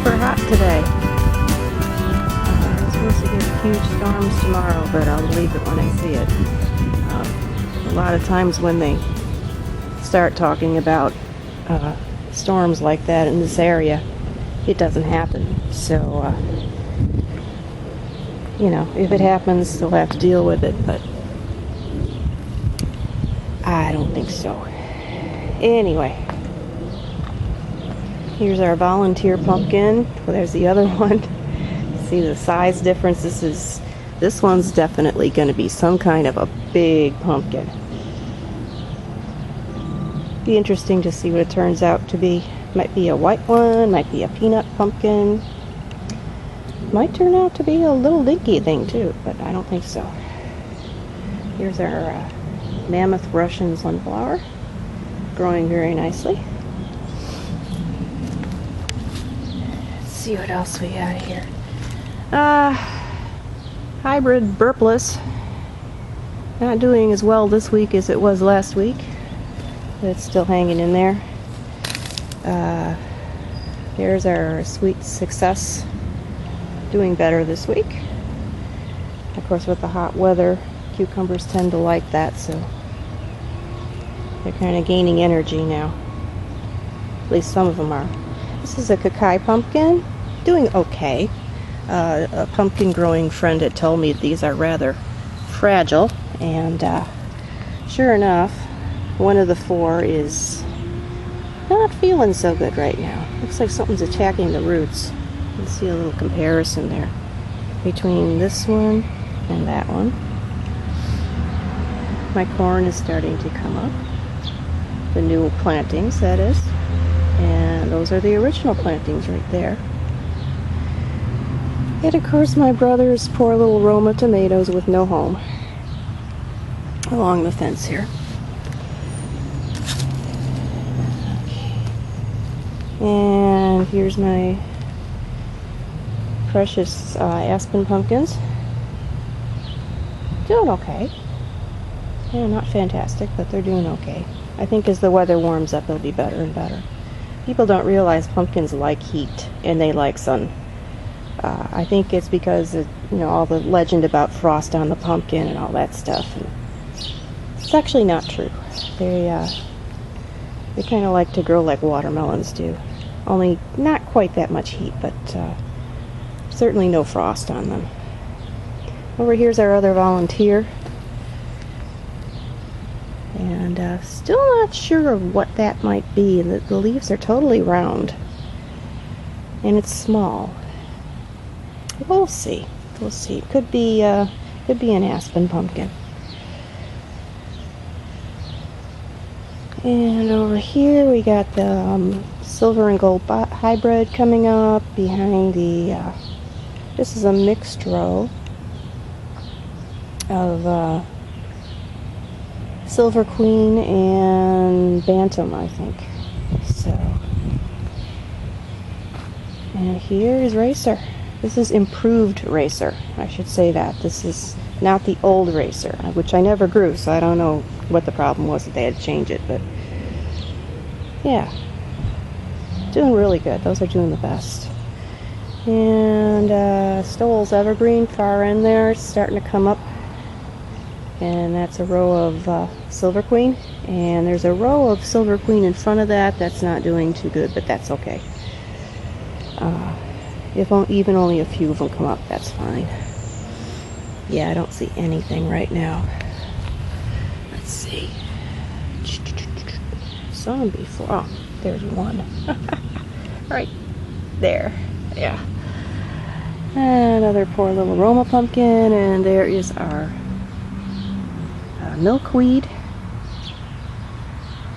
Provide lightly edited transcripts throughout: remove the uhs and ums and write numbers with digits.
super hot today. It's supposed to get huge storms tomorrow, but I'll believe it when I see it. A lot of times when they start talking about storms like that in this area, it doesn't happen. So, you know, if it happens, they'll have to deal with it, but I don't think so. Anyway, here's our volunteer pumpkin. Well, there's the other one. See the size difference? This one's definitely going to be some kind of a big pumpkin. Be interesting to see what it turns out to be. Might be a white one, might be a peanut pumpkin. Might turn out to be a little dinky thing too, but I don't think so. Here's our mammoth Russian sunflower, growing very nicely. Let's see what else we got here. Hybrid burpless. Not doing as well this week as it was last week, but it's still hanging in there. There's our sweet success, doing better this week. Of course, with the hot weather, cucumbers tend to like that, so they're kind of gaining energy now. At least some of them are. This is a Kakai pumpkin, doing okay. A pumpkin growing friend had told me these are rather fragile, and sure enough, one of the four is not feeling so good right now. Looks like something's attacking the roots. You can see a little comparison there between this one and that one. My corn is starting to come up. The new plantings, that is. And those are the original plantings right there. And of course my brother's poor little Roma tomatoes with no home along the fence here. And here's my precious aspen pumpkins. Doing okay. Yeah, not fantastic, but they're doing okay. I think as the weather warms up, they'll be better and better. People don't realize pumpkins like heat and they like sun. I think it's because of, you know, all the legend about frost on the pumpkin and all that stuff. And it's actually not true. They kind of like to grow like watermelons do. Only not quite that much heat, but certainly no frost on them. Over here's our other volunteer. And still not sure of what that might be. The leaves are totally round. And it's small. We'll see. We'll see. Could be an aspen pumpkin. And over here we got the silver and gold hybrid coming up behind the. This is a mixed row of Silver Queen and Bantam, I think. So, and here is Racer. This is improved Racer. I should say that. This is not the old Racer, which I never grew, so I don't know what the problem was that they had to change it, but yeah. Doing really good. Those are doing the best. And Stoll's Evergreen far in there, starting to come up. And that's a row of Silver Queen. And there's a row of Silver Queen in front of that that's not doing too good, but that's okay. If even only a few of them come up, that's fine. Yeah, I don't see anything right now. Let's see. Saw them before. Oh, there's one. Right there. Yeah. Another poor little Roma pumpkin, and there is our milkweed,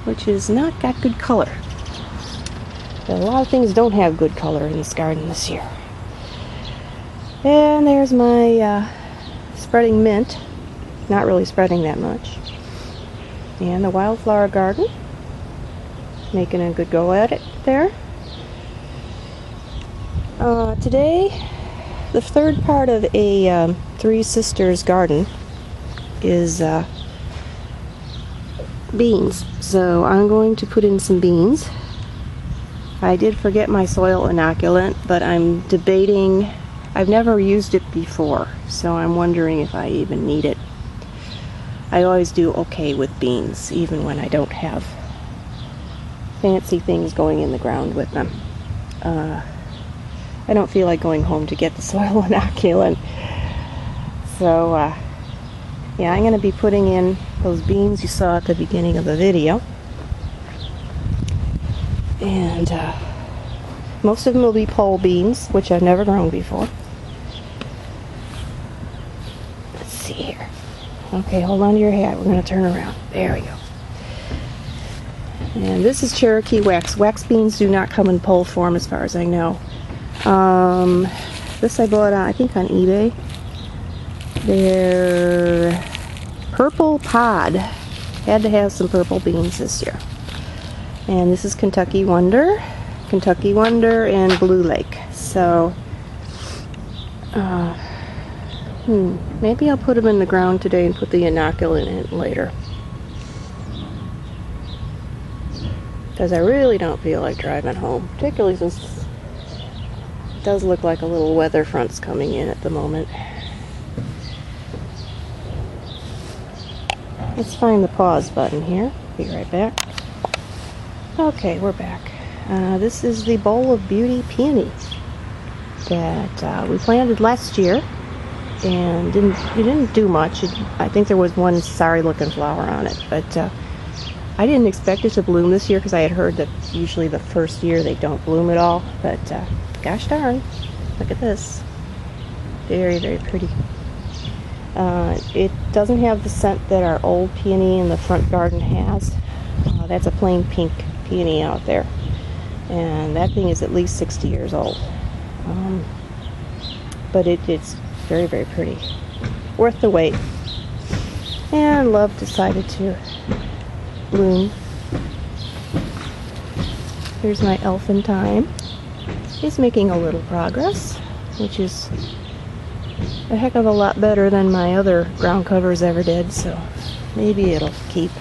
which has not got good color. But a lot of things don't have good color in this garden this year. And there's my spreading mint. Not really spreading that much. And the wildflower garden. Making a good go at it there. Today, the third part of a Three Sisters garden is beans. So I'm going to put in some beans. I did forget my soil inoculant, but I'm debating. I've never used it before, so I'm wondering if I even need it. I always do okay with beans, even when I don't have fancy things going in the ground with them. I don't feel like going home to get the soil inoculant. So, yeah, I'm going to be putting in those beans you saw at the beginning of the video. And most of them will be pole beans, which I've never grown before. Let's see here. Okay, hold on to your hat. We're going to turn around. There we go. And this is Cherokee wax. Wax beans do not come in pole form as far as I know. This I bought, I think, on eBay. They're purple pod. Had to have some purple beans this year. And this is Kentucky Wonder, and Blue Lake. So, maybe I'll put them in the ground today and put the inoculant in later. Because I really don't feel like driving home, particularly since it does look like a little weather front's coming in at the moment. Let's find the pause button here. Be right back. Okay, we're back. This is the bowl of beauty peony that we planted last year, and it didn't do much. I think there was one sorry looking flower on it, but I didn't expect it to bloom this year because I had heard that usually the first year they don't bloom at all. But gosh darn, look at this. Very, very pretty. It doesn't have the scent that our old peony in the front garden has. That's a plain pink peony out there. And that thing is at least 60 years old. But it's very, very pretty. Worth the wait. And love decided to bloom. Here's my elfin thyme. He's making a little progress, which is a heck of a lot better than my other ground covers ever did, so maybe it'll keep.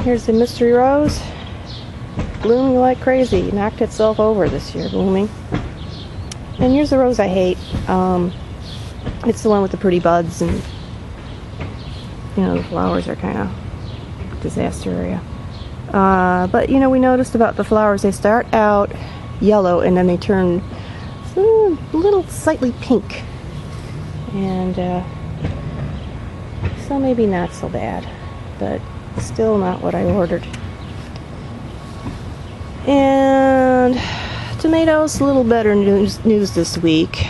Here's the mystery rose, blooming like crazy. Knocked itself over this year, blooming. And here's the rose I hate. It's the one with the pretty buds, and the flowers are kind of disaster area. But we noticed about the flowers, they start out yellow and then they turn a little slightly pink, and so maybe not so bad, but still not what I ordered. And tomatoes, a little better news this week.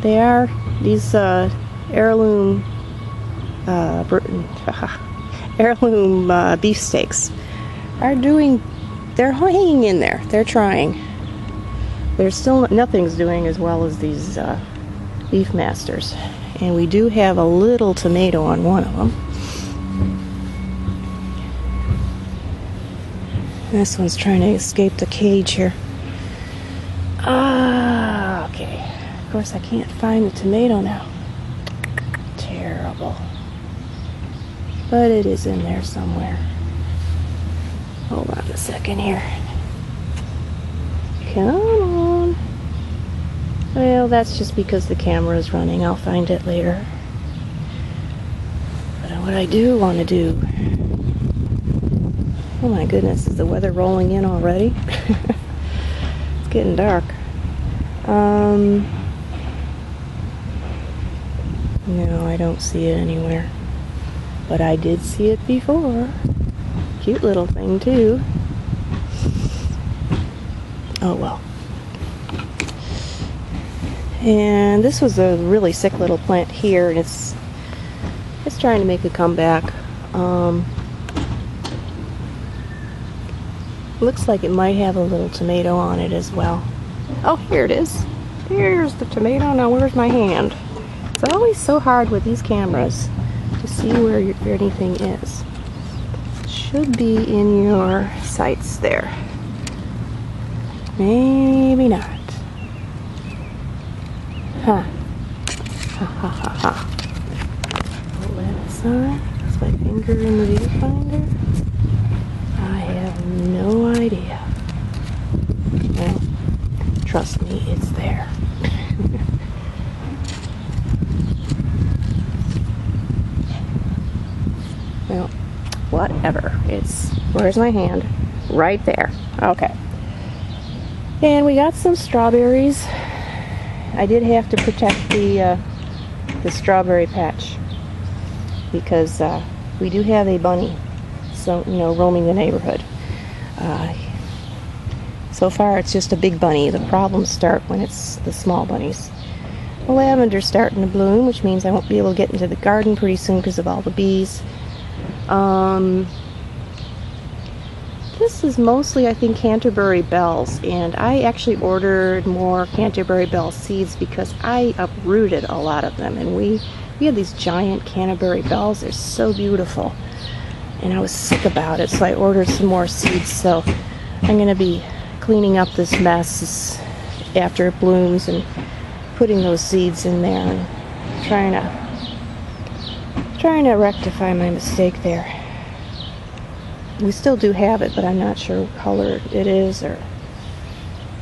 They are these heirloom beefsteaks they're hanging in there. They're trying. There's still nothing's doing as well as these beef masters, and we do have a little tomato on one of them. This one's trying to escape the cage here. Okay. Of course, I can't find the tomato now. Terrible. But it is in there somewhere. Hold on a second here. Come on. Well, that's just because the camera is running. I'll find it later. But what I do want to do... Oh my goodness, is the weather rolling in already? It's getting dark. No, I don't see it anywhere. But I did see it before. Cute little thing too. Oh well. And this was a really sick little plant here, and it's trying to make a comeback. Looks like it might have a little tomato on it as well. Oh, here it is. Here's the tomato. Now where's my hand? It's always so hard with these cameras to see where anything is. It should be in your sights there. Maybe not. Huh. Ha ha ha ha. Pull that aside. Is my finger in the viewfinder? where's my hand? Right there. Okay. And we got some strawberries. I did have to protect the strawberry patch because we do have a bunny, so roaming the neighborhood. So far, it's just a big bunny. The problems start when it's the small bunnies. The lavender's starting to bloom, which means I won't be able to get into the garden pretty soon because of all the bees. This is mostly, I think, Canterbury bells, and I actually ordered more Canterbury bell seeds because I uprooted a lot of them, and we had these giant Canterbury bells. They're so beautiful, and I was sick about it, so I ordered some more seeds. So I'm going to be cleaning up this mess after it blooms and putting those seeds in there and trying to rectify my mistake there. We still do have it, but I'm not sure what color it is, or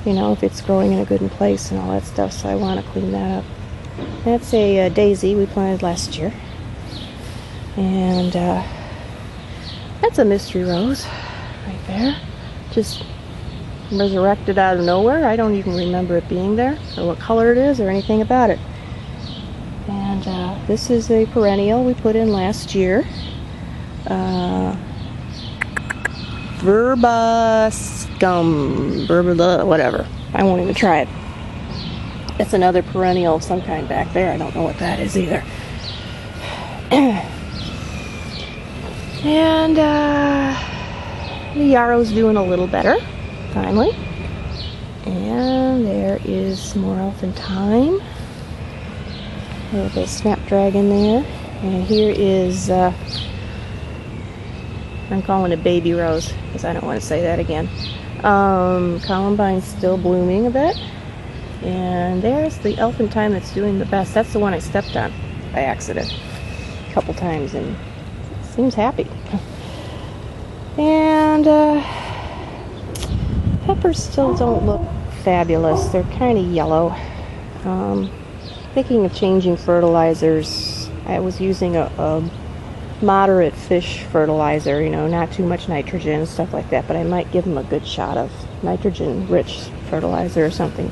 if it's growing in a good place and all that stuff, so I want to clean that up. That's a daisy we planted last year, and that's a mystery rose right there, just resurrected out of nowhere. I don't even remember it being there, or what color it is, or anything about it. And this is a perennial we put in last year. Whatever. I won't even try it. It's another perennial of some kind back there. I don't know what that is either. And the yarrow's doing a little better, finally. And there is some more elfin thyme. A little bit of snapdragon there. And here is I'm calling it baby rose because I don't want to say that again. Columbine's still blooming a bit. And there's the elfin thyme that's doing the best. That's the one I stepped on by accident a couple times, and it seems happy. And peppers still don't look fabulous. They're kind of yellow. Thinking of changing fertilizers. I was using a moderate fish fertilizer, not too much nitrogen and stuff like that, but I might give them a good shot of nitrogen-rich fertilizer or something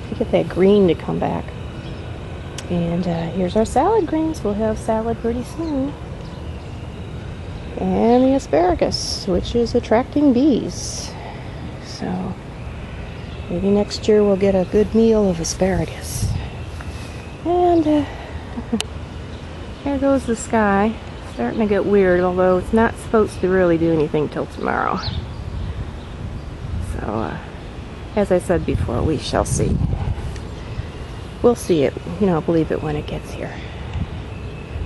to get that green to come back. And here's our salad greens. We'll have salad pretty soon. And the asparagus, which is attracting bees. So maybe next year we'll get a good meal of asparagus. And there goes the sky. Starting to get weird, although it's not supposed to really do anything till tomorrow. So, as I said before, we shall see. We'll see it, believe it when it gets here.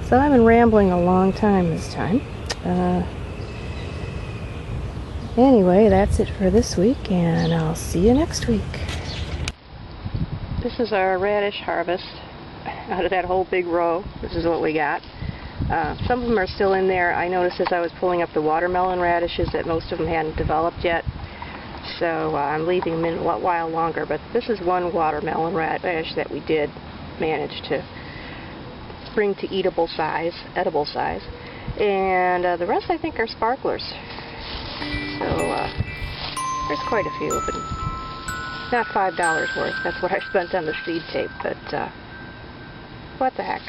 So I've been rambling a long time this time. Anyway, that's it for this week, and I'll see you next week. This is our radish harvest. Out of that whole big row, this is what we got. Some of them are still in there. I noticed as I was pulling up the watermelon radishes that most of them hadn't developed yet. So I'm leaving them in a while longer. But this is one watermelon radish that we did manage to bring to edible size. And the rest I think are sparklers. So there's quite a few, but not $5 worth. That's what I spent on the seed tape. But what the heck.